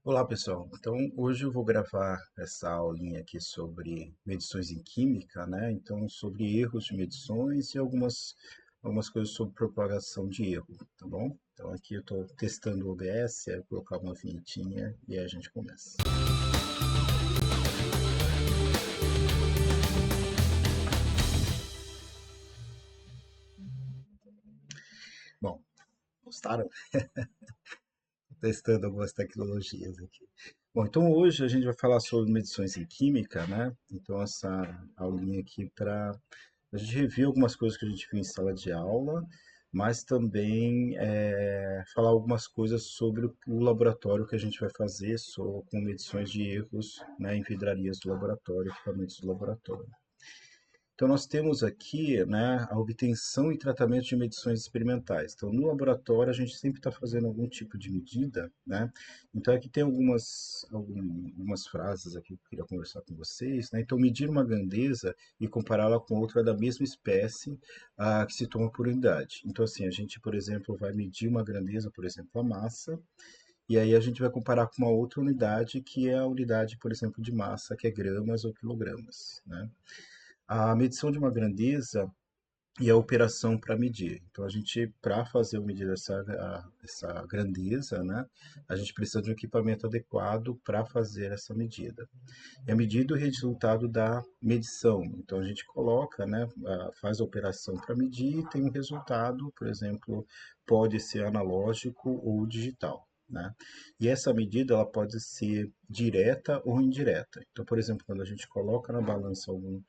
Olá pessoal, então hoje eu vou gravar essa aulinha aqui sobre medições em química, né? Então sobre erros de medições e algumas coisas sobre propagação de erro, tá bom? Então aqui eu estou testando o OBS, aí eu vou colocar uma vinhetinha e aí a gente começa. Bom, gostaram? Testando algumas tecnologias aqui. Bom, então hoje a gente vai falar sobre medições em química, né? Então essa aulinha aqui para a gente reviu algumas coisas que a gente viu em sala de aula, mas também falar algumas coisas sobre o laboratório que a gente vai fazer com medições de erros, né, em vidrarias do laboratório, equipamentos do laboratório. Então, nós temos aqui, né, a obtenção e tratamento de medições experimentais. Então, no laboratório, a gente sempre está fazendo algum tipo de medida, né? Então, aqui tem algumas frases aqui que eu queria conversar com vocês, né? Então, medir uma grandeza e compará-la com outra da mesma espécie que se toma por unidade. Então, assim, a gente, por exemplo, vai medir uma grandeza, por exemplo, a massa, e aí a gente vai comparar com uma outra unidade, que é a unidade, por exemplo, de massa, que é gramas ou quilogramas, né? A medição de uma grandeza e a operação para medir. Então, a gente, para fazer o medir essa grandeza, né, a gente precisa de um equipamento adequado para fazer essa medida. E a medida é o resultado da medição. Então, a gente coloca, né, faz a operação para medir e tem um resultado, por exemplo, pode ser analógico ou digital. Né? E essa medida ela pode ser direta ou indireta. Então, por exemplo, quando a gente coloca na balança algum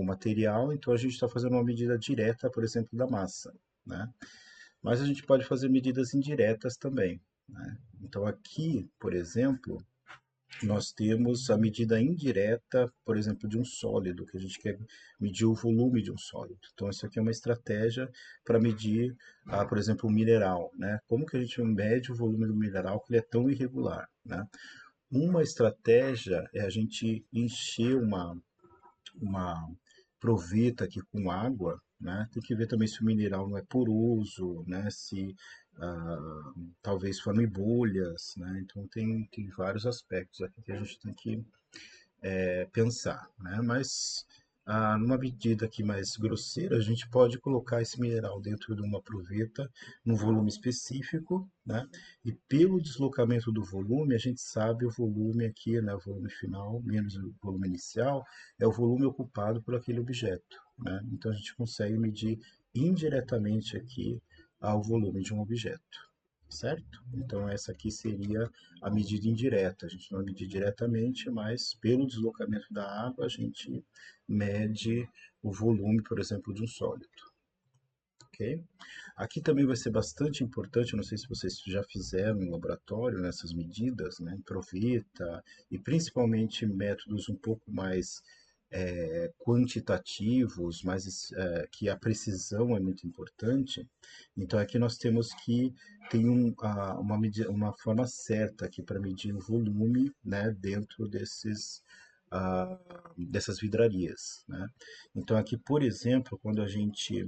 material, então a gente está fazendo uma medida direta, por exemplo, da massa, né? Mas a gente pode fazer medidas indiretas também, né? Então aqui, por exemplo, nós temos a medida indireta, por exemplo, de um sólido, que a gente quer medir o volume de um sólido. Então, isso aqui é uma estratégia para medir, por exemplo, o mineral, né? Como que a gente mede o volume do mineral que ele é tão irregular, né? Uma estratégia é a gente encher uma proveta aqui com água, né? Tem que ver também se o mineral não é poroso, né? Se talvez forme bolhas, né? Então tem vários aspectos aqui que a gente tem que pensar, né? Mas numa medida aqui mais grosseira, a gente pode colocar esse mineral dentro de uma proveta num volume específico, né? E pelo deslocamento do volume, a gente sabe o volume aqui, né? O volume final menos o volume inicial é o volume ocupado por aquele objeto, né? Então a gente consegue medir indiretamente aqui o volume de um objeto, certo? Então essa aqui seria a medida indireta. A gente não mede diretamente, mas pelo deslocamento da água a gente mede o volume, por exemplo, de um sólido. Ok? Aqui também vai ser bastante importante, eu não sei se vocês já fizeram no laboratório nessas medidas, né, proveta e principalmente métodos um pouco mais quantitativos, mas que a precisão é muito importante. Então aqui nós temos que tem uma forma certa aqui para medir o volume, né, dentro dessas vidrarias, né? Então aqui, por exemplo, quando a gente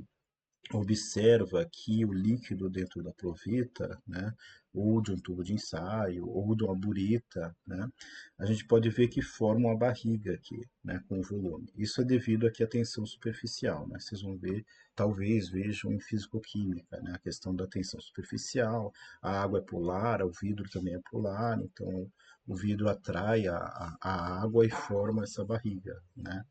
observa aqui o líquido dentro da proveta, né, ou de um tubo de ensaio, ou de uma bureta, né, a gente pode ver que forma uma barriga aqui, né, com volume. Isso é devido aqui à tensão superficial, né, vocês vão ver, talvez vejam em fisicoquímica, né, a questão da tensão superficial, a água é polar, o vidro também é polar, então o vidro atrai a água e forma essa barriga, né.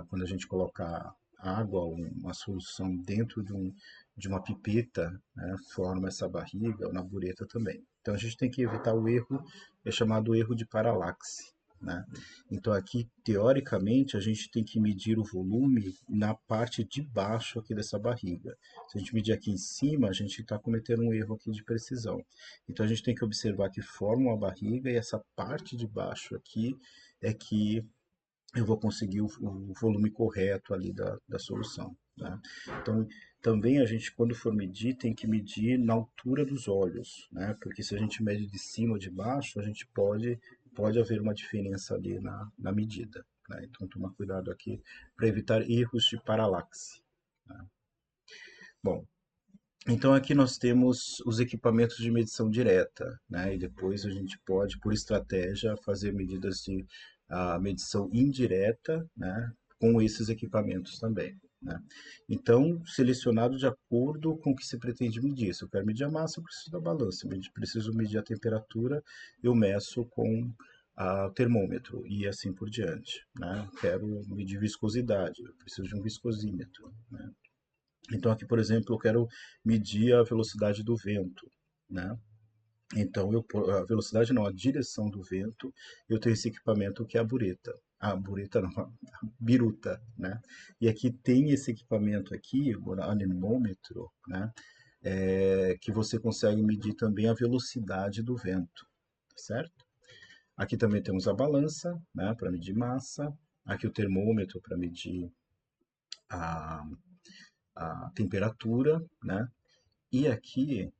Quando a gente coloca água, uma solução dentro de uma pipeta, né, forma essa barriga, ou na bureta também. Então a gente tem que evitar o erro, é chamado erro de paralaxe. Né? Então aqui, teoricamente, a gente tem que medir o volume na parte de baixo aqui dessa barriga. Se a gente medir aqui em cima, a gente está cometendo um erro aqui de precisão. Então a gente tem que observar que forma uma barriga e essa parte de baixo aqui é que eu vou conseguir o volume correto ali da solução. Né? Então, também a gente, quando for medir, tem que medir na altura dos olhos, né? Porque se a gente mede de cima ou de baixo, a gente pode haver uma diferença ali na medida. Né? Então, tomar cuidado aqui para evitar erros de paralaxe. Né? Bom, Então aqui nós temos os equipamentos de medição direta, né? E depois a gente pode, por estratégia, fazer medidas de medição indireta, né? Com esses equipamentos também, né? Então, selecionado de acordo com o que se pretende medir. Se eu quero medir a massa, eu preciso da balança. Se eu preciso medir a temperatura, eu meço com o termômetro e assim por diante, né? Quero medir viscosidade, eu preciso de um viscosímetro, né? Então aqui, por exemplo, eu quero medir a velocidade do vento, né? Então a velocidade não, a direção do vento, eu tenho esse equipamento que é a bureta. A bureta não, a biruta, né? E aqui tem esse equipamento aqui, o anemômetro, né? Que você consegue medir também a velocidade do vento, certo? Aqui também temos a balança, né, para medir massa. Aqui o termômetro para medir a, a temperatura, né? E aqui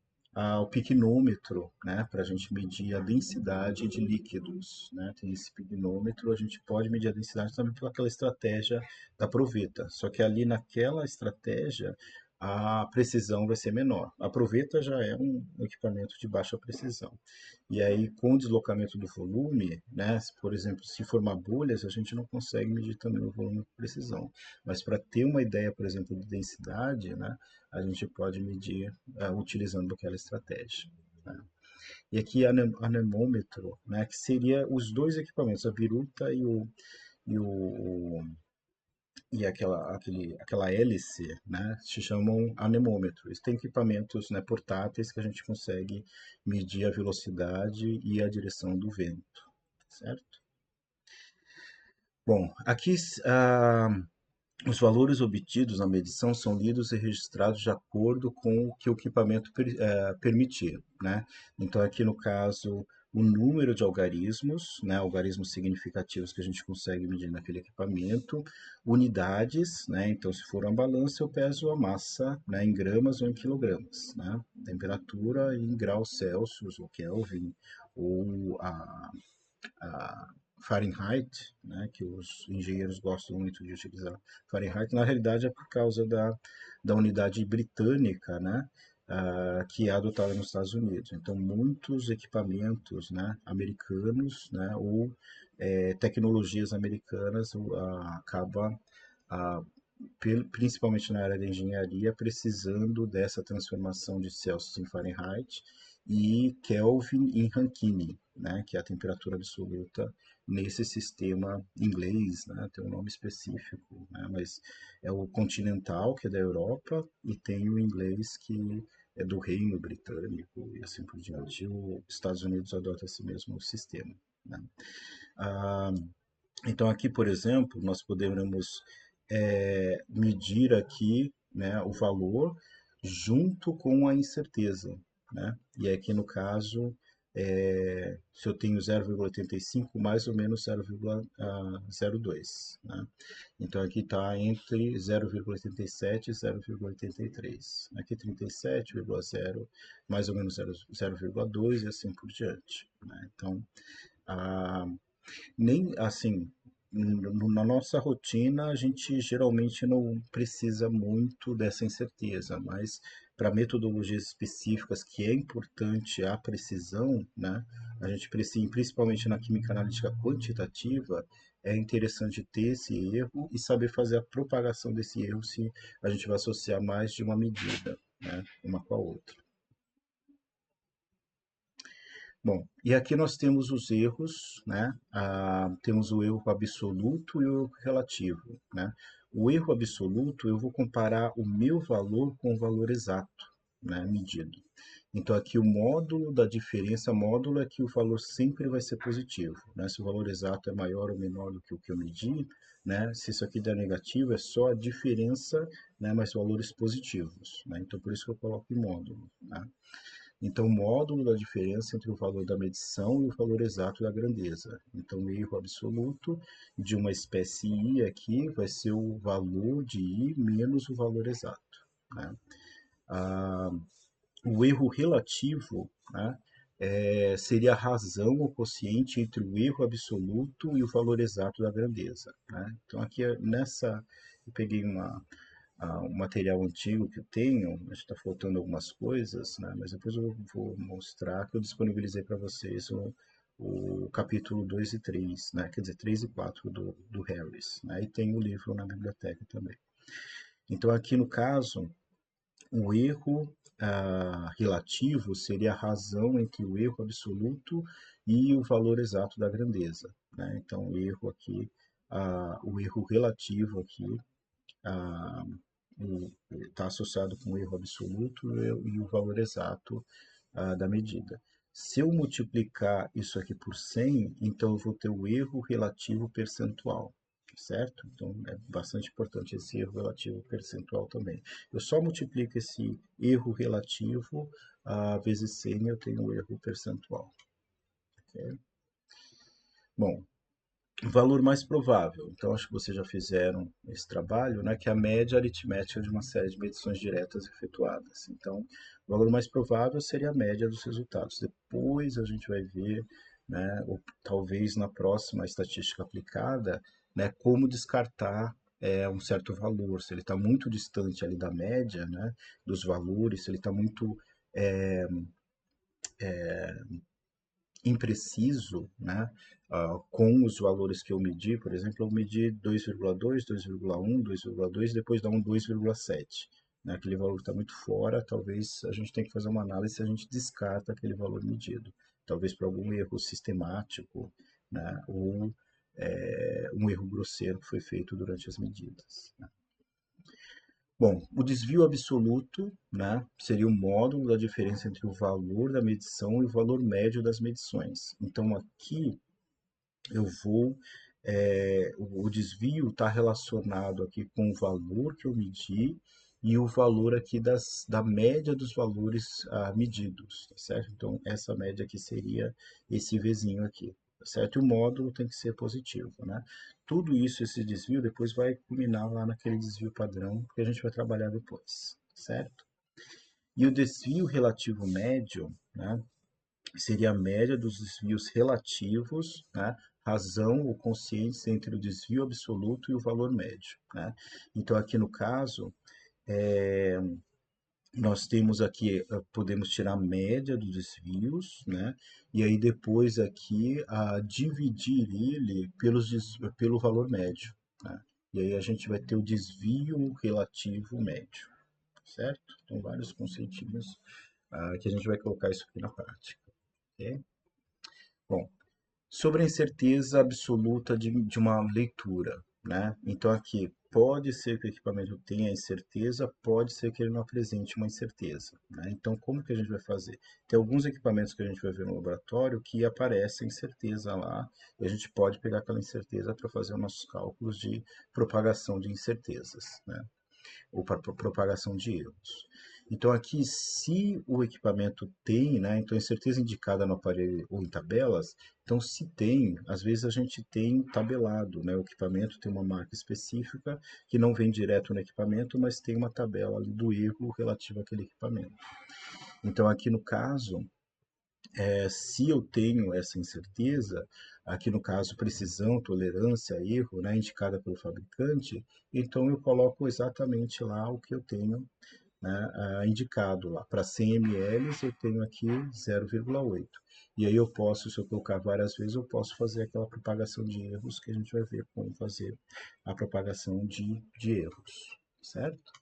o piquenômetro, né, para a gente medir a densidade de líquidos, né? Tem esse piquenômetro, a gente pode medir a densidade também pelaquela estratégia da proveta. Só que ali naquela estratégia a precisão vai ser menor. A proveta já é um equipamento de baixa precisão. E aí, com o deslocamento do volume, né, por exemplo, se formar bolhas, a gente não consegue medir também o volume com precisão. Mas para ter uma ideia, por exemplo, de densidade, né, a gente pode medir utilizando aquela estratégia, né? E aqui anemômetro, né, que seria os dois equipamentos, a biruta e, o, e aquela hélice, né, se chamam anemômetros. Tem equipamentos, né, portáteis que a gente consegue medir a velocidade e a direção do vento, certo? Bom, aqui os valores obtidos na medição são lidos e registrados de acordo com o que o equipamento permitir, né? Então, aqui no caso, o número de algarismos, né, algarismos significativos que a gente consegue medir naquele equipamento, unidades, né? Então, se for uma balança, eu peso a massa, né, em gramas ou em quilogramas, né? Temperatura em graus Celsius ou Kelvin, ou a Fahrenheit, né, que os engenheiros gostam muito de utilizar. Fahrenheit, na realidade, é por causa da unidade britânica, né, que é adotada nos Estados Unidos. Então, muitos equipamentos, né, americanos, né, ou tecnologias americanas acabam, ah, principalmente na área da engenharia, precisando dessa transformação de Celsius em Fahrenheit e Kelvin em Rankine, né, que é a temperatura absoluta nesse sistema inglês, né, tem um nome específico, né, mas é o continental, que é da Europa, e tem o inglês, que é do Reino Britânico, e assim por diante. Os Estados Unidos adota esse mesmo sistema, né? Ah, então aqui, por exemplo, nós podemos medir aqui, né, o valor junto com a incerteza, né? E aqui no caso, se eu tenho 0,85, mais ou menos 0,02, né? Então aqui está entre 0,87 e 0,83. Aqui 37,0, mais ou menos 0,2 e assim por diante, né? Então, a nem assim, na nossa rotina, a gente geralmente não precisa muito dessa incerteza, mas para metodologias específicas que é importante a precisão, né? A gente precisa, principalmente na química analítica quantitativa, é interessante ter esse erro e saber fazer a propagação desse erro se a gente vai associar mais de uma medida, né, uma com a outra. Bom, e aqui nós temos os erros, né? Temos o erro absoluto e o erro relativo, né? O erro absoluto, eu vou comparar o meu valor com o valor exato, né, medido. Então aqui o módulo da diferença, módulo é que o valor sempre vai ser positivo, né? Se o valor exato é maior ou menor do que o que eu medi, né? Se isso aqui der negativo, é só a diferença, né, mas valores positivos, né? Então por isso que eu coloco em módulo, né? Então, o módulo da diferença entre o valor da medição e o valor exato da grandeza. Então, o erro absoluto de uma espécie I aqui vai ser o valor de I menos o valor exato, né? Ah, o erro relativo, né, seria a razão ou quociente entre o erro absoluto e o valor exato da grandeza, né? Então, aqui nessa, eu peguei um material antigo que eu tenho, acho que está faltando algumas coisas, né? Mas depois eu vou mostrar que eu disponibilizei para vocês o capítulo 2 e 3, né? Quer dizer, 3 e 4 do Harris, né? E tem o livro na biblioteca também. Então, aqui no caso, o erro relativo seria a razão entre o erro absoluto e o valor exato da grandeza, né? Então, o erro relativo aqui está associado com o erro absoluto e o valor exato da medida. Se eu multiplicar isso aqui por 100, então eu vou ter o erro relativo percentual, certo? Então é bastante importante esse erro relativo percentual também. Eu só multiplico esse erro relativo vezes 100 eu tenho o erro percentual. Okay? Bom, valor mais provável. Então, acho que vocês já fizeram esse trabalho, né, que é a média aritmética de uma série de medições diretas efetuadas. Então, o valor mais provável seria a média dos resultados. Depois a gente vai ver, né, ou talvez na próxima estatística aplicada, né, como descartar um certo valor. Se ele está muito distante ali da média, né, dos valores, se ele está muito impreciso, né, com os valores que eu medi, por exemplo, eu medi 2,2, 2,1, 2,2, depois dá um 2,7. Né, aquele valor está muito fora, talvez a gente tenha que fazer uma análise se a gente descarta aquele valor medido. Talvez por algum erro sistemático, né, ou um erro grosseiro que foi feito durante as medidas. Né. Bom, o desvio absoluto, né, seria o módulo da diferença entre o valor da medição e o valor médio das medições. Então, aqui eu vou, o desvio está relacionado aqui com o valor que eu medi e o valor aqui da média dos valores medidos, tá certo? Então, essa média aqui seria esse Vzinho aqui, tá certo? E o módulo tem que ser positivo, né? Tudo isso, esse desvio, depois vai culminar lá naquele desvio padrão que a gente vai trabalhar depois, certo? E o desvio relativo médio, né, seria a média dos desvios relativos, né, razão ou consciência entre o desvio absoluto e o valor médio. Né? Então, aqui no caso, nós temos aqui, podemos tirar a média dos desvios, né? E aí depois aqui dividir ele pelo valor médio. Né? E aí a gente vai ter o desvio relativo médio, certo? Então, vários conceitinhos que a gente vai colocar isso aqui na prática. Ok? Bom, sobre a incerteza absoluta de uma leitura, né? Então aqui pode ser que o equipamento tenha incerteza, pode ser que ele não apresente uma incerteza, né? Então como que a gente vai fazer? Tem alguns equipamentos que a gente vai ver no laboratório que aparece a incerteza lá e a gente pode pegar aquela incerteza para fazer os nossos cálculos de propagação de incertezas, né? Ou para propagação de erros. Então aqui, se o equipamento tem, né, então incerteza indicada no aparelho ou em tabelas, então se tem, às vezes a gente tem tabelado, né, o equipamento tem uma marca específica que não vem direto no equipamento, mas tem uma tabela do erro relativo àquele equipamento. Então aqui no caso, se eu tenho essa incerteza, aqui no caso precisão, tolerância, erro, né, indicada pelo fabricante, então eu coloco exatamente lá o que eu tenho, né, indicado lá. Para 100 ml eu tenho aqui 0,8. E aí eu posso, se eu colocar várias vezes, eu posso fazer aquela propagação de erros que a gente vai ver como fazer a propagação de erros, certo?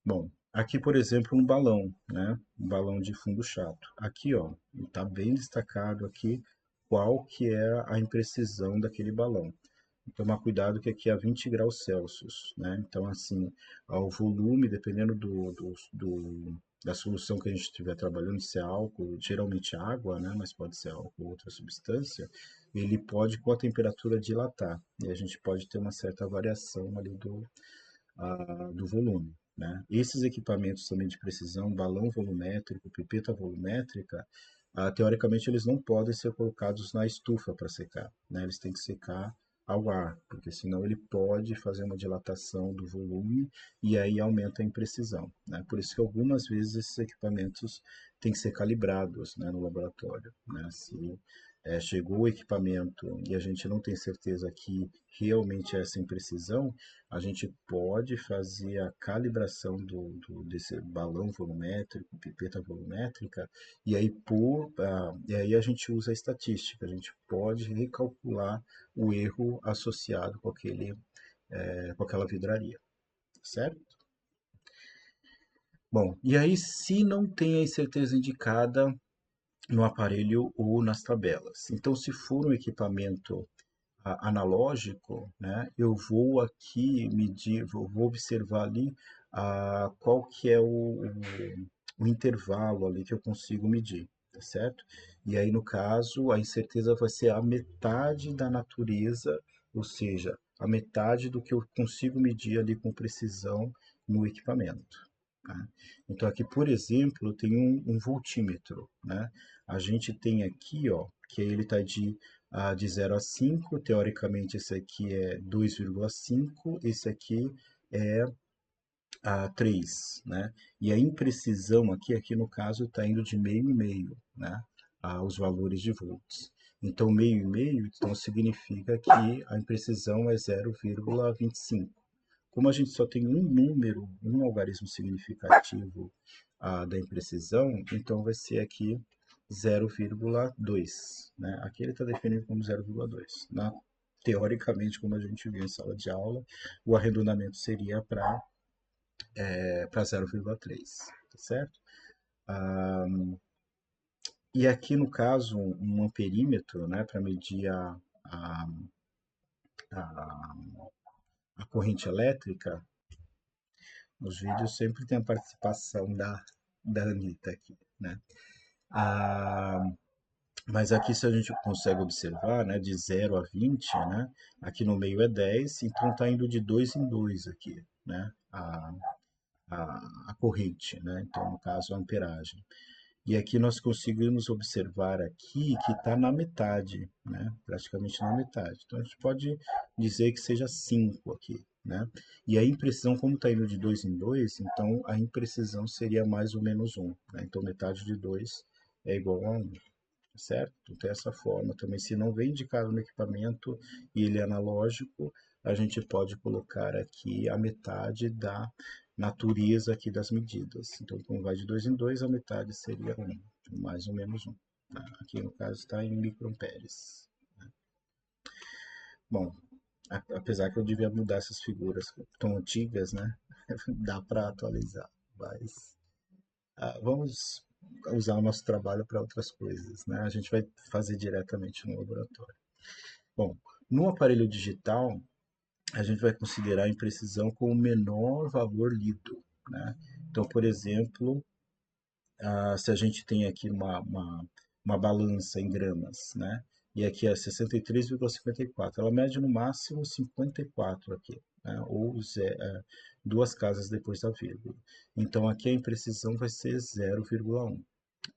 Bom, aqui, por exemplo, um balão, né? Um balão de fundo chato. Aqui, ó, está bem destacado aqui qual que é a imprecisão daquele balão. Tomar cuidado que aqui é a 20 graus Celsius, né? Então, assim, o volume, dependendo da solução que a gente estiver trabalhando, se é álcool, geralmente água, né? Mas pode ser álcool ou outra substância, ele pode, com a temperatura, dilatar. E a gente pode ter uma certa variação ali do volume. Né? Esses equipamentos também de precisão, balão volumétrico, pipeta volumétrica, teoricamente eles não podem ser colocados na estufa para secar. Né? Eles têm que secar ao ar, porque senão ele pode fazer uma dilatação do volume e aí aumenta a imprecisão. Né? Por isso que algumas vezes esses equipamentos têm que ser calibrados, né, no laboratório. Né? chegou o equipamento e a gente não tem certeza que realmente é essa imprecisão, a gente pode fazer a calibração desse balão volumétrico, pipeta volumétrica, e aí, e aí a gente usa a estatística, a gente pode recalcular o erro associado com aquela vidraria, certo? Bom, e aí se não tem a incerteza indicada no aparelho ou nas tabelas. Então, se for um equipamento analógico, né, eu vou aqui medir, vou observar ali qual que é o intervalo ali que eu consigo medir, tá certo? E aí, no caso, a incerteza vai ser a metade da natureza, ou seja, a metade do que eu consigo medir ali com precisão no equipamento. Tá? Então, aqui, por exemplo, eu tenho um voltímetro, né? A gente tem aqui, ó, que ele está de 0 a 5, teoricamente esse aqui é 2,5, esse aqui é 3, né? E a imprecisão aqui no caso está indo de meio e meio, né? Os valores de volts. Então, meio e meio, então significa que a imprecisão é 0,25. Como a gente só tem um número, um algarismo significativo da imprecisão, então vai ser aqui 0,2, né? Aqui ele está definido como 0,2. Teoricamente, como a gente viu em sala de aula, o arredondamento seria para 0,3, tá certo? Ah, e aqui no caso, um amperímetro, né, para medir a, a corrente elétrica, nos vídeos sempre tem a participação da Anitta aqui, né? Ah, mas aqui se a gente consegue observar, né, de 0 a 20, né, aqui no meio é 10, então está indo de 2 em 2 aqui, né, a corrente, né, então no caso a amperagem. E aqui nós conseguimos observar aqui que está na metade, né? Praticamente na metade. Então a gente pode dizer que seja 5 aqui, né? E a imprecisão, como está indo de 2 em 2, então a imprecisão seria mais ou menos 1, né? Então metade de 2 é igual a 1, certo? Então tem essa forma também. Se não vem indicado no equipamento e ele é analógico, a gente pode colocar aqui a metade da natureza aqui das medidas. Então, como vai de 2 em 2, a metade seria 1, mais ou menos 1. Tá? Aqui no caso está em microamperes. Bom, apesar que eu devia mudar essas figuras tão antigas, né? Dá para atualizar, mas vamos usar o nosso trabalho para outras coisas, né? A gente vai fazer diretamente no laboratório. Bom, no aparelho digital, a gente vai considerar a imprecisão como o menor valor lido, né? Então, por exemplo, se a gente tem aqui uma balança em gramas, né? E aqui é 63,54, ela mede no máximo 54 aqui, né? Ou duas casas depois da vírgula. Então aqui a imprecisão vai ser 0,1,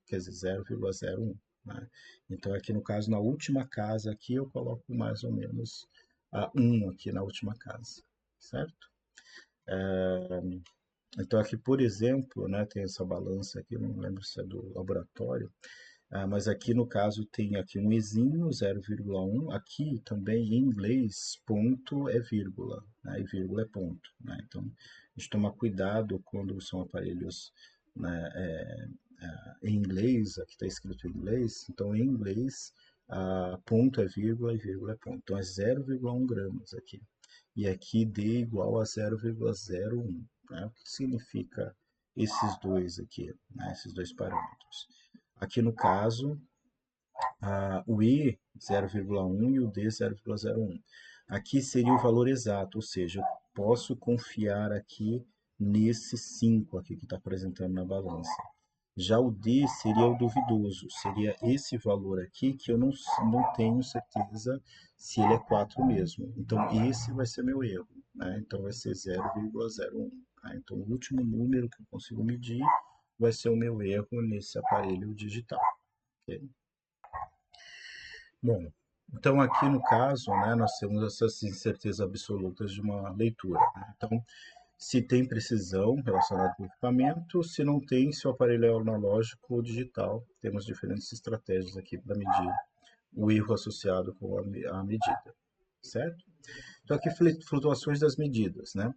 quer dizer, 0,01, né? Então aqui no caso, na última casa aqui eu coloco mais ou menos 1 aqui na última casa, certo? Então aqui, por exemplo, né, tem essa balança aqui, não lembro se é do laboratório, mas aqui no caso tem aqui um izinho, 0,1, aqui também em inglês, ponto é vírgula, né, e vírgula é ponto, né? Então a gente toma cuidado quando são aparelhos, né, em inglês, aqui está escrito em inglês, então em inglês ponto é vírgula e vírgula é ponto, então é 0,1 gramas aqui. E aqui D igual a 0,01, né? O que significa esses dois aqui, né? Esses dois parâmetros? Aqui no caso, o I 0,1 e o D 0,01. Aqui seria o valor exato, ou seja, eu posso confiar aqui nesse 5 aqui que está apresentando na balança. Já o D seria o duvidoso, seria esse valor aqui que eu não tenho certeza se ele é 4 mesmo. Então, esse vai ser meu erro, né? Então, vai ser 0,01. Tá? Então, o último número que eu consigo medir vai ser o meu erro nesse aparelho digital. Okay? Bom, então aqui no caso, né, nós temos essas incertezas absolutas de uma leitura, né? Então, se tem precisão relacionada com o equipamento, se não tem, se o aparelho é analógico ou digital. Temos diferentes estratégias aqui para medir o erro associado com a medida, certo? Então aqui flutuações das medidas, né?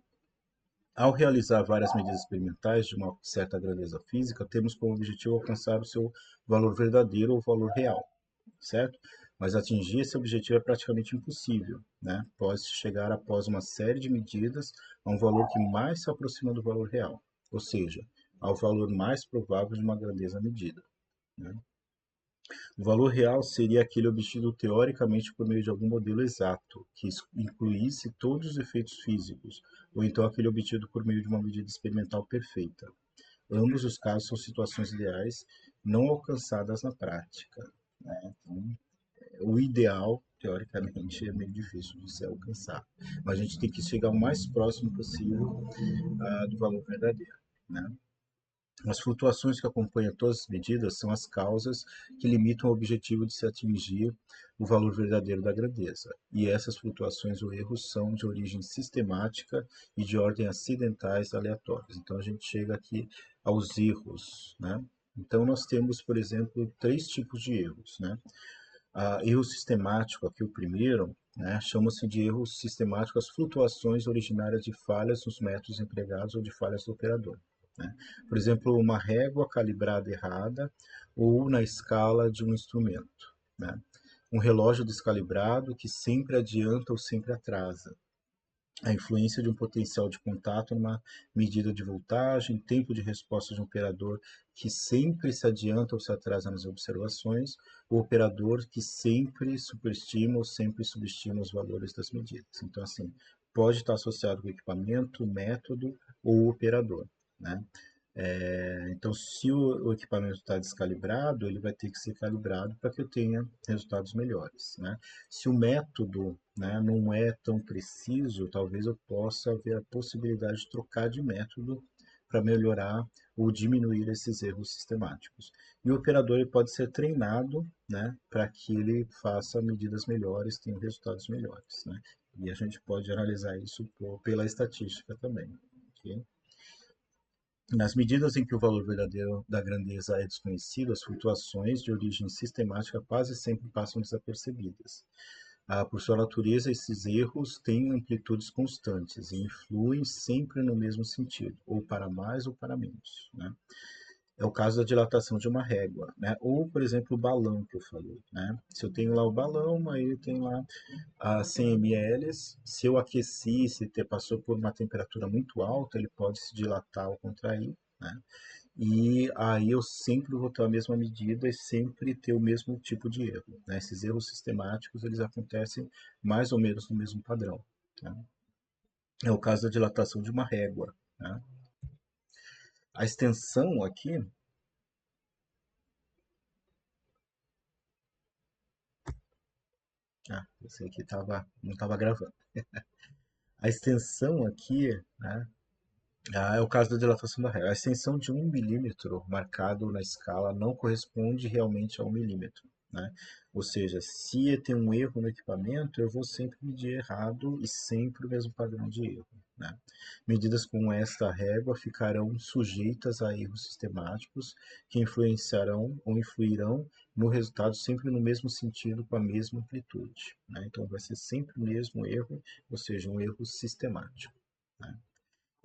Ao realizar várias medidas experimentais de uma certa grandeza física, temos como objetivo alcançar o seu valor verdadeiro ou valor real, certo? Mas atingir esse objetivo é praticamente impossível, né? Pode-se chegar após uma série de medidas a um valor que mais se aproxima do valor real, ou seja, ao valor mais provável de uma grandeza medida, né? O valor real seria aquele obtido teoricamente por meio de algum modelo exato, que incluísse todos os efeitos físicos, ou então aquele obtido por meio de uma medida experimental perfeita. Ambos os casos são situações ideais não alcançadas na prática, né? Então, o ideal, teoricamente, é meio difícil de ser alcançado. Mas a gente tem que chegar o mais próximo possível do valor verdadeiro, né? As flutuações que acompanham todas as medidas são as causas que limitam o objetivo de se atingir o valor verdadeiro da grandeza. E essas flutuações ou erros são de origem sistemática e de ordem acidentais aleatórias. Então a gente chega aqui aos erros, né? Então nós temos, por exemplo, três tipos de erros, né? Erro sistemático, aqui o primeiro, né, chama-se de erro sistemático as flutuações originárias de falhas nos métodos empregados ou de falhas do operador, né? Por exemplo, uma régua calibrada errada ou na escala de um instrumento, né? Um relógio descalibrado que sempre adianta ou sempre atrasa, a influência de um potencial de contato numa medida de voltagem, tempo de resposta de um operador que sempre se adianta ou se atrasa nas observações, o operador que sempre superestima ou sempre subestima os valores das medidas. Então, assim, pode estar associado com o equipamento, método ou o operador, né? Então, se o equipamento está descalibrado, ele vai ter que ser calibrado para que eu tenha resultados melhores, né? Se o método, né, não é tão preciso, talvez eu possa ver a possibilidade de trocar de método para melhorar ou diminuir esses erros sistemáticos. E o operador ele pode ser treinado, né, para que ele faça medidas melhores, tenha resultados melhores, né? E a gente pode analisar isso pela estatística também, ok? Nas medidas em que o valor verdadeiro da grandeza é desconhecido, as flutuações de origem sistemática quase sempre passam desapercebidas. Por sua natureza, esses erros têm amplitudes constantes e influem sempre no mesmo sentido, ou para mais ou para menos, né? É o caso da dilatação de uma régua, né? Ou, por exemplo, o balão que eu falei, né? Se eu tenho lá o balão, aí tem lá a 100 ml. Se eu aqueci, se passou por uma temperatura muito alta, ele pode se dilatar ou contrair, né? E aí eu sempre vou ter a mesma medida e sempre ter o mesmo tipo de erro, né? Esses erros sistemáticos, eles acontecem mais ou menos no mesmo padrão, né? É o caso da dilatação de uma régua, né? A extensão aqui, esse aqui não estava gravando. A extensão aqui, né, é o caso da dilatação da régua. A extensão de 1 milímetro marcado na escala não corresponde realmente a 1 milímetro, né? Ou seja, se tem um erro no equipamento, eu vou sempre medir errado e sempre o mesmo padrão de erro, né? Medidas com esta régua ficarão sujeitas a erros sistemáticos que influenciarão ou influirão no resultado sempre no mesmo sentido, com a mesma amplitude, né? Então vai ser sempre o mesmo erro, ou seja, um erro sistemático, né?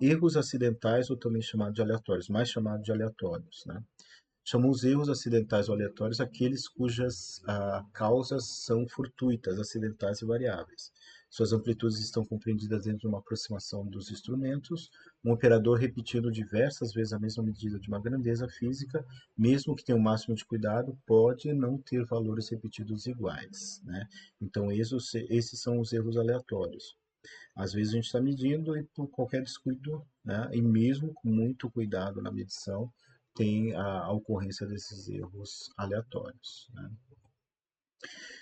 Erros acidentais, ou também chamado de aleatórios, mais chamado de aleatórios, né? Chamamos erros acidentais ou aleatórios aqueles cujas causas são fortuitas, acidentais e variáveis. Suas amplitudes estão compreendidas dentro de uma aproximação dos instrumentos. Um operador repetindo diversas vezes a mesma medida de uma grandeza física, mesmo que tenha o máximo de cuidado, pode não ter valores repetidos iguais, né? Então, esses são os erros aleatórios. Às vezes a gente está medindo e por qualquer descuido, né, e mesmo com muito cuidado na medição, tem a ocorrência desses erros aleatórios, né?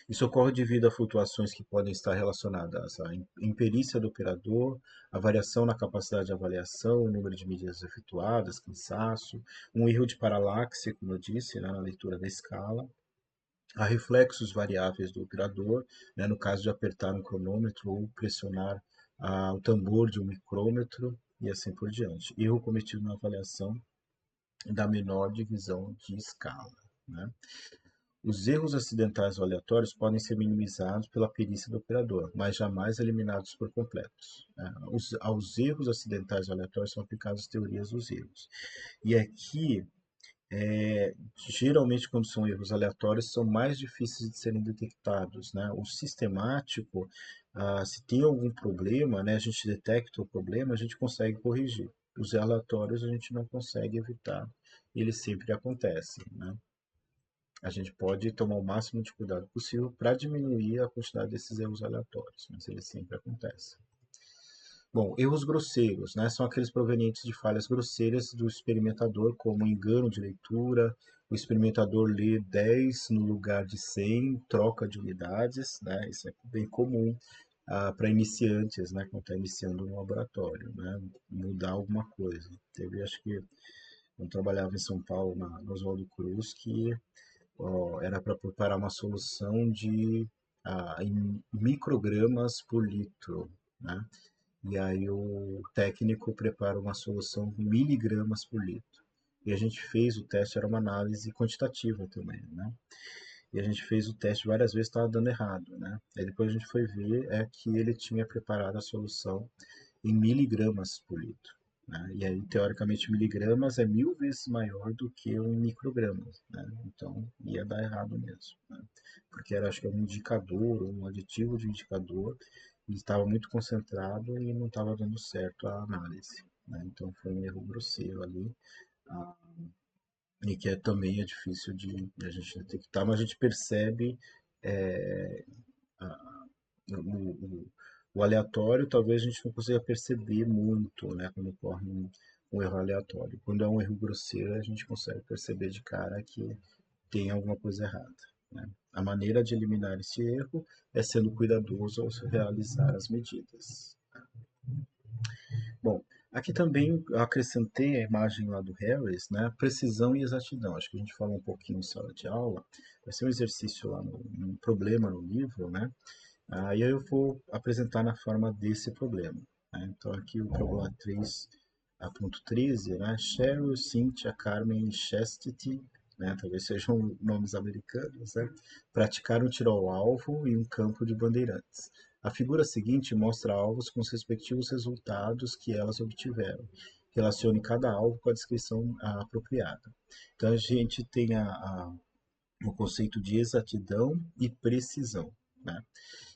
Isso ocorre devido a flutuações que podem estar relacionadas à imperícia do operador, a variação na capacidade de avaliação, o número de medidas efetuadas, cansaço, um erro de paralaxe, como eu disse, né, na leitura da escala, a reflexos variáveis do operador, né, no caso de apertar um cronômetro ou pressionar o tambor de um micrômetro e assim por diante. Erro cometido na avaliação da menor divisão de escala, né? Os erros acidentais ou aleatórios podem ser minimizados pela perícia do operador, mas jamais eliminados por completos, né? Aos erros acidentais ou aleatórios são aplicadas as teorias dos erros. E aqui, geralmente, quando são erros aleatórios, são mais difíceis de serem detectados, né? O sistemático, se tem algum problema, né, a gente detecta o problema, a gente consegue corrigir. Os aleatórios a gente não consegue evitar, eles sempre acontecem, né? A gente pode tomar o máximo de cuidado possível para diminuir a quantidade desses erros aleatórios, mas eles sempre acontecem. Bom, erros grosseiros, né, são aqueles provenientes de falhas grosseiras do experimentador, como engano de leitura, o experimentador lê 10 no lugar de 100, troca de unidades, né, isso é bem comum para iniciantes, né, quando está iniciando um laboratório, né, mudar alguma coisa. Teve, acho que, eu trabalhava em São Paulo, na Oswaldo Cruz, que era para preparar uma solução em microgramas por litro, né? E aí o técnico prepara uma solução em miligramas por litro. E a gente fez o teste, era uma análise quantitativa também, né? E a gente fez o teste várias vezes, estava dando errado, né? Aí depois a gente foi ver que ele tinha preparado a solução em miligramas por litro, né? E aí, teoricamente, miligramas é 1000 vezes maior do que um microgramas, né? Então, ia dar errado mesmo, né? Porque era, acho que, um indicador, um aditivo de indicador, e estava muito concentrado e não estava dando certo a análise, né? Então, foi um erro grosseiro ali, ah, e que também é difícil de a gente detectar, mas a gente percebe é, o aleatório, talvez a gente não consiga perceber muito, né, quando ocorre um erro aleatório. Quando é um erro grosseiro, a gente consegue perceber de cara que tem alguma coisa errada, né? A maneira de eliminar esse erro é sendo cuidadoso ao realizar as medidas. Bom, aqui também eu acrescentei a imagem lá do Harris, né? Precisão e exatidão. Acho que a gente falou um pouquinho em sala de aula. Vai ser um exercício lá, um problema no livro, né? E aí eu vou apresentar na forma desse problema, né? Então aqui o problema 3, a ponto 13, né? Cheryl, Cynthia, Carmen e Chastity, né? Talvez sejam nomes americanos, né? Praticaram um tiro ao alvo em um campo de bandeirantes. A figura seguinte mostra alvos com os respectivos resultados que elas obtiveram. Relacione cada alvo com a descrição apropriada. Então a gente tem o conceito de exatidão e precisão, né?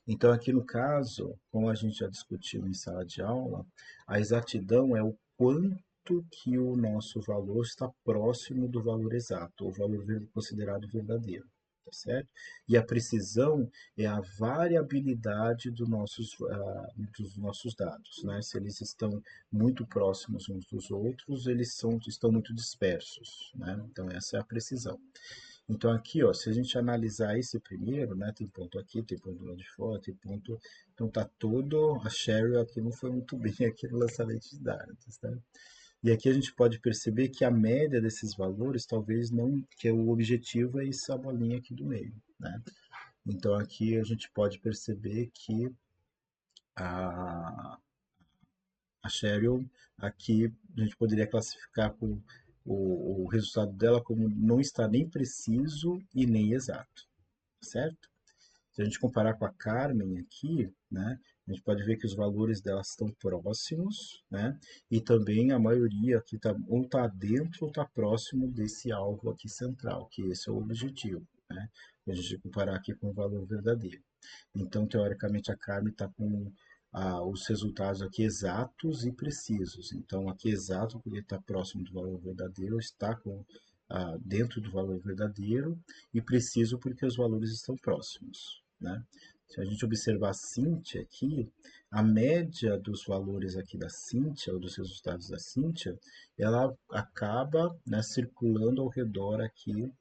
Então, aqui no caso, como a gente já discutiu em sala de aula, a exatidão é o quanto que o nosso valor está próximo do valor exato, ou valor considerado verdadeiro, tá certo? E a precisão é a variabilidade dos nossos dados, né? Se eles estão muito próximos uns dos outros, estão muito dispersos, né? Então, essa é a precisão. Então aqui, ó, se a gente analisar esse primeiro, né, tem ponto aqui, tem ponto lá de fora, tem ponto, então tá todo, a Cheryl aqui não foi muito bem aqui no lançamento de dados, né? E aqui a gente pode perceber que a média desses valores talvez não, que o objetivo é essa bolinha aqui do meio, né? Então aqui a gente pode perceber que a, a Cheryl aqui a gente poderia classificar com o resultado dela como não está nem preciso e nem exato, certo? Se a gente comparar com a Carmen aqui, né, a gente pode ver que os valores delas estão próximos, né, e também a maioria aqui tá, ou está dentro ou está próximo desse alvo aqui central, que esse é o objetivo, né, a gente comparar aqui com o valor verdadeiro. Então, teoricamente, a Carmen está com os resultados aqui exatos e precisos. Então, aqui exato, porque está próximo do valor verdadeiro, está dentro do valor verdadeiro, e preciso porque os valores estão próximos, né? Se a gente observar a Cynthia aqui, a média dos valores aqui da Cynthia, ou dos resultados da Cynthia, ela acaba, né, circulando ao redor aqui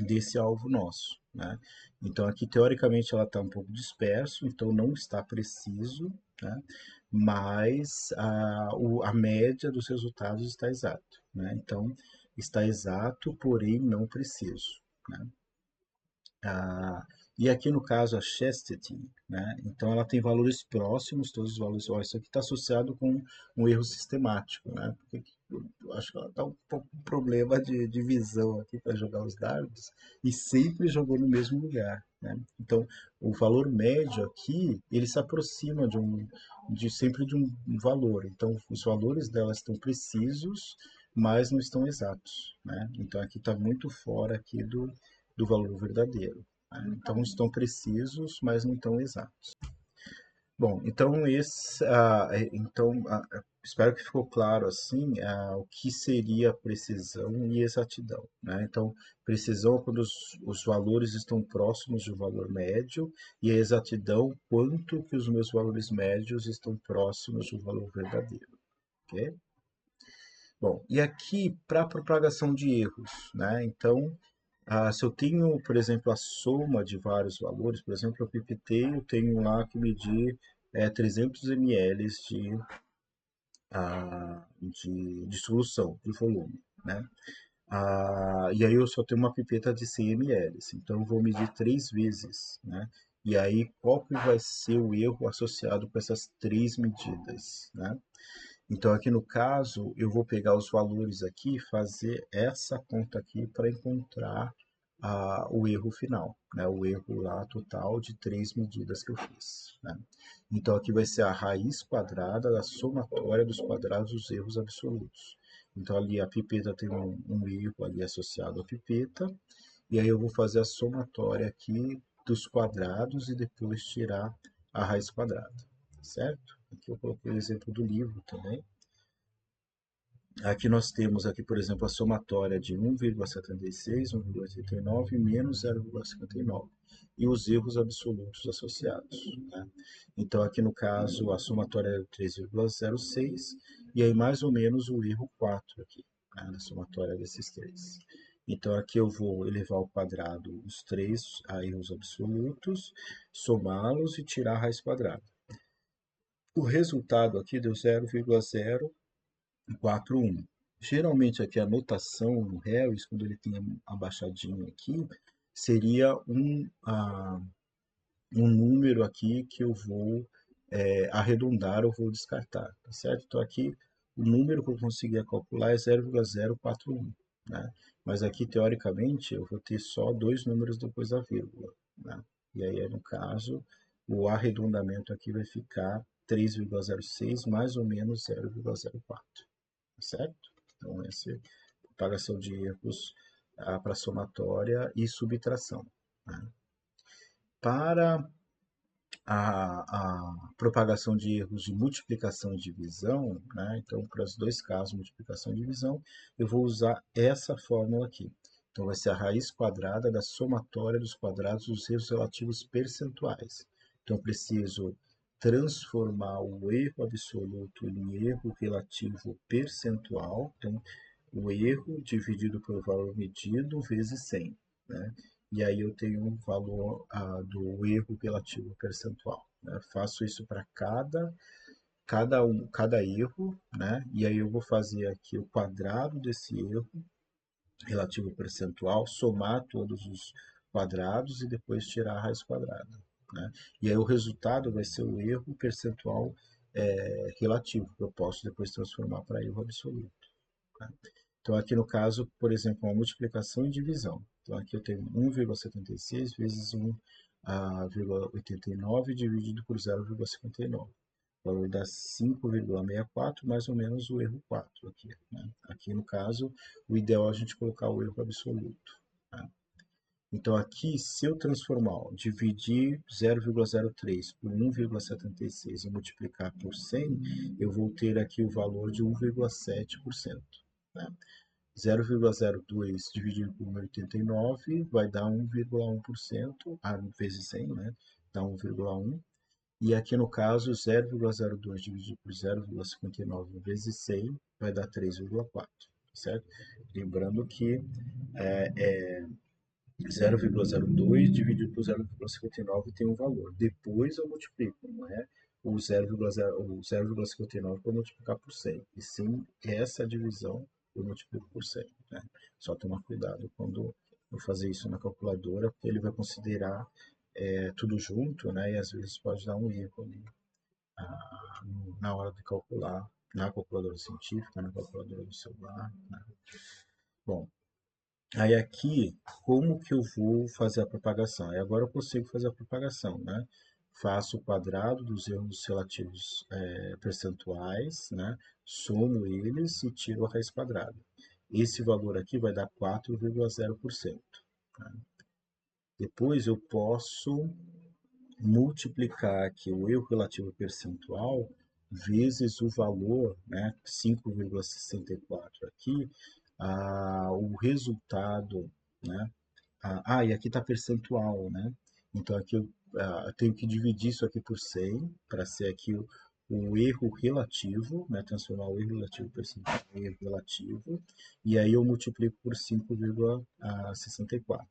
desse alvo nosso, né? Então aqui teoricamente ela está um pouco disperso, então não está preciso, né? Mas a média dos resultados está exato, né? Então está exato, porém não preciso, né? E aqui no caso a chastity, né? Então ela tem valores próximos, todos os valores. Ó, isso aqui está associado com um erro sistemático, né? Porque eu acho que ela está um pouco com problema de visão aqui para jogar os dardos e sempre jogou no mesmo lugar, né? Então o valor médio aqui ele se aproxima de sempre de um valor. Então os valores dela estão precisos, mas não estão exatos, né? Então aqui está muito fora aqui do valor verdadeiro. Então estão precisos, mas não estão exatos. Bom, então espero que ficou claro assim o que seria precisão e exatidão, né? Então precisão é quando os valores estão próximos do valor médio e a exatidão quanto que os meus valores médios estão próximos do valor verdadeiro, ok? Bom, e aqui para propagação de erros, né? Então se eu tenho, por exemplo, a soma de vários valores, por exemplo, eu pipetei, eu tenho lá que medir 300 ml de solução, de volume, né? E aí eu só tenho uma pipeta de 100 ml, então eu vou medir 3 vezes, né? E aí qual que vai ser o erro associado com essas 3 medidas, né? Então aqui no caso eu vou pegar os valores aqui e fazer essa conta aqui para encontrar o erro final, né? O erro lá total de 3 medidas que eu fiz, né? Então aqui vai ser a raiz quadrada da somatória dos quadrados dos erros absolutos. Então ali a pipeta tem um erro ali associado à pipeta, e aí eu vou fazer a somatória aqui dos quadrados e depois tirar a raiz quadrada, certo? Aqui eu coloquei o exemplo do livro também. Aqui nós temos aqui, por exemplo, a somatória de 1,76, 1,89 menos 0,59 e os erros absolutos associados, né? Então aqui no caso a somatória é 3,06 e aí mais ou menos o erro 4 aqui, né, na somatória desses três. Então aqui eu vou elevar ao quadrado os três erros absolutos, somá-los e tirar a raiz quadrada. O resultado aqui deu 0,041. Geralmente aqui a notação no Harris, quando ele tem abaixadinho aqui, seria um número aqui que eu vou arredondar ou vou descartar, tá certo? Então aqui o número que eu conseguia calcular é 0,041, né? Mas aqui teoricamente eu vou ter só dois números depois da vírgula, né? E aí no caso o arredondamento aqui vai ficar 3,06 mais ou menos 0,04, certo? Então, essa é a propagação de erros para somatória e subtração, né? Para a propagação de erros de multiplicação e divisão, né? Então, para os dois casos, multiplicação e divisão, eu vou usar essa fórmula aqui. Então, vai ser a raiz quadrada da somatória dos quadrados dos erros relativos percentuais. Então, eu preciso transformar o erro absoluto em erro relativo percentual. Então, o erro dividido pelo valor medido vezes 100, né? E aí eu tenho um valor do erro relativo percentual, né? Faço isso para cada erro, né? E aí eu vou fazer aqui o quadrado desse erro relativo percentual, somar todos os quadrados e depois tirar a raiz quadrada, né? E aí o resultado vai ser o erro percentual relativo, que eu posso depois transformar para erro absoluto, né? Então, aqui no caso, por exemplo, uma multiplicação e divisão. Então, aqui eu tenho 1,76 vezes 1,89 dividido por 0,59. O valor dá 5,64, mais ou menos o erro 4 aqui, né? Aqui no caso, o ideal é a gente colocar o erro absoluto, né? Então aqui, se eu transformar, ó, dividir 0,03 por 1,76 e multiplicar por 100, eu vou ter aqui o valor de 1,7%, né? 0,02 dividido por 89 vai dar 1,1%, vezes 100, né? Dá 1,1. E aqui no caso, 0,02 dividido por 0,59 vezes 100 vai dar 3,4, certo? Lembrando que 0,02 dividido por 0,59 tem um valor. Depois eu multiplico, não é o 0,59 para multiplicar por 100. E sim, essa divisão eu multiplico por 100, né? Só tomar cuidado quando eu fazer isso na calculadora, porque ele vai considerar tudo junto, né? E às vezes pode dar um erro ali na hora de calcular, na calculadora científica, na calculadora do celular, né? Bom, aí aqui, como que eu vou fazer a propagação? Aí agora eu consigo fazer a propagação, né? Faço o quadrado dos erros relativos percentuais, né? Somo eles e tiro a raiz quadrada. Esse valor aqui vai dar 4,0%. Tá? Depois eu posso multiplicar aqui o erro relativo percentual vezes o valor, né, 5,64 aqui, o resultado, né, e aqui está percentual, né, então aqui eu tenho que dividir isso aqui por 100 para ser aqui o erro relativo, né, transformar o erro relativo percentual em erro relativo, e aí eu multiplico por 5,64.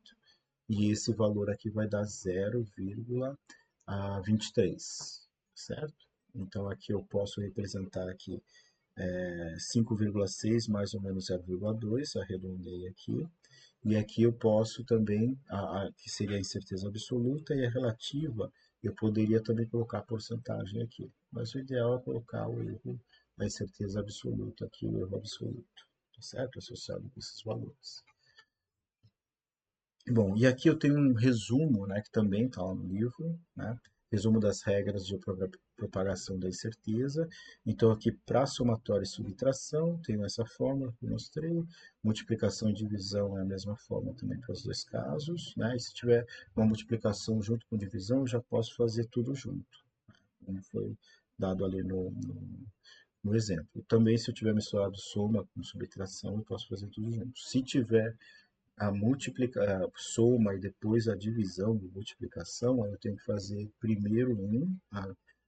E esse valor aqui vai dar 0,23, certo? Então aqui eu posso representar aqui 5,6 mais ou menos 0,2, arredondei aqui. E aqui eu posso também, que seria a incerteza absoluta, e a relativa, eu poderia também colocar a porcentagem aqui. Mas o ideal é colocar o erro, a incerteza absoluta aqui, o erro absoluto, tá certo? Associado com esses valores. Bom, e aqui eu tenho um resumo, né, que também está lá no livro, né? Resumo das regras de propagação da incerteza. Então, aqui para somatória e subtração, tenho essa fórmula que eu mostrei. Multiplicação e divisão é a mesma forma também para os dois casos, né? E se tiver uma multiplicação junto com divisão, eu já posso fazer tudo junto, como foi dado ali no exemplo. Também, se eu tiver misturado soma com subtração, eu posso fazer tudo junto. Se tiver a soma e depois a divisão de multiplicação, aí eu tenho que fazer primeiro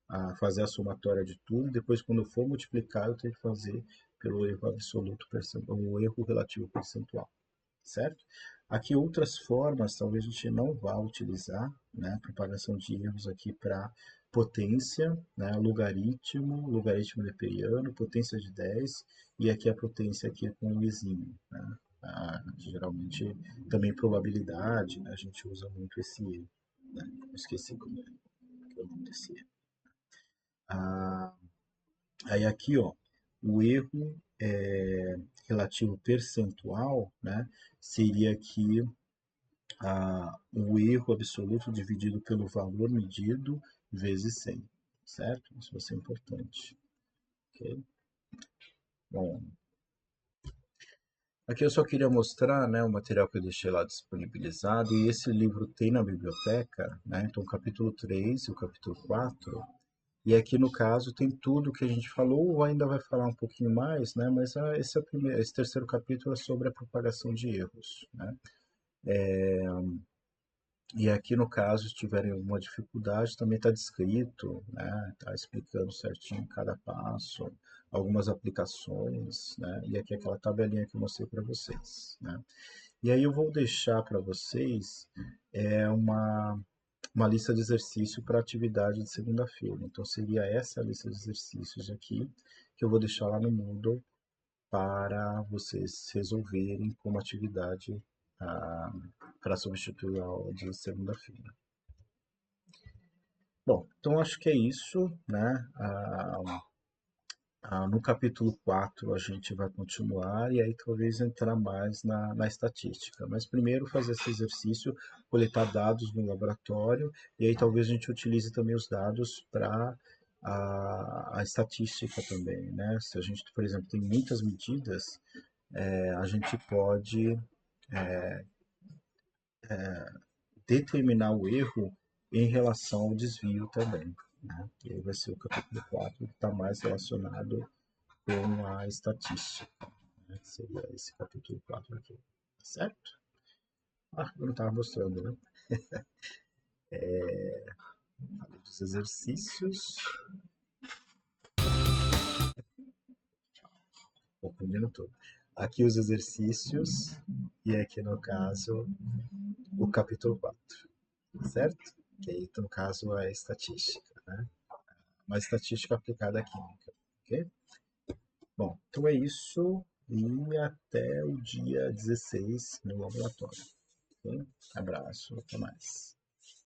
a fazer a somatória de tudo, depois quando eu for multiplicar eu tenho que fazer pelo erro absoluto percentual, o erro relativo percentual, certo? Aqui outras formas, talvez a gente não vá utilizar, né, propagação de erros aqui para potência, né, logaritmo neperiano, potência de 10 e aqui a potência aqui com o exímio, né? Geralmente também probabilidade, né, a gente usa muito esse erro, né? Esqueci como que é o nome desse erro. Ah, aí aqui, ó, o erro relativo percentual, né, seria aqui o erro absoluto dividido pelo valor medido vezes 100, certo? Isso vai ser importante. Ok? Bom, aqui eu só queria mostrar, né, o material que eu deixei lá disponibilizado, e esse livro tem na biblioteca, né, então o capítulo 3 e o capítulo 4, e aqui no caso tem tudo que a gente falou, ou ainda vai falar um pouquinho mais, né, mas esse terceiro capítulo é sobre a propagação de erros, né. E aqui no caso, se tiverem alguma dificuldade, também está descrito, né? Está explicando certinho cada passo, algumas aplicações, né? E aqui aquela tabelinha que eu mostrei para vocês, né? E aí eu vou deixar para vocês uma lista de exercício para atividade de segunda-feira. Então seria essa lista de exercícios aqui que eu vou deixar lá no Moodle para vocês resolverem como atividade ah, para substituir a aula de segunda-feira. Bom, então acho que é isso, né? No capítulo 4 a gente vai continuar e aí talvez entrar mais na estatística. Mas primeiro fazer esse exercício, coletar dados no laboratório e aí talvez a gente utilize também os dados para a estatística também, né? Se a gente, por exemplo, tem muitas medidas, a gente pode determinar o erro em relação ao desvio também, né? E aí vai ser o capítulo 4 que está mais relacionado com a estatística, né? Que seria esse capítulo 4 aqui, tá certo? Eu não estava mostrando, né? Falei dos exercícios, confundindo tudo. Aqui os exercícios e aqui no caso o capítulo 4, certo? Que aí no caso é a estatística, né? Uma estatística aplicada à química, ok? Bom, então é isso e até o dia 16 no laboratório. Ok? Abraço, até mais.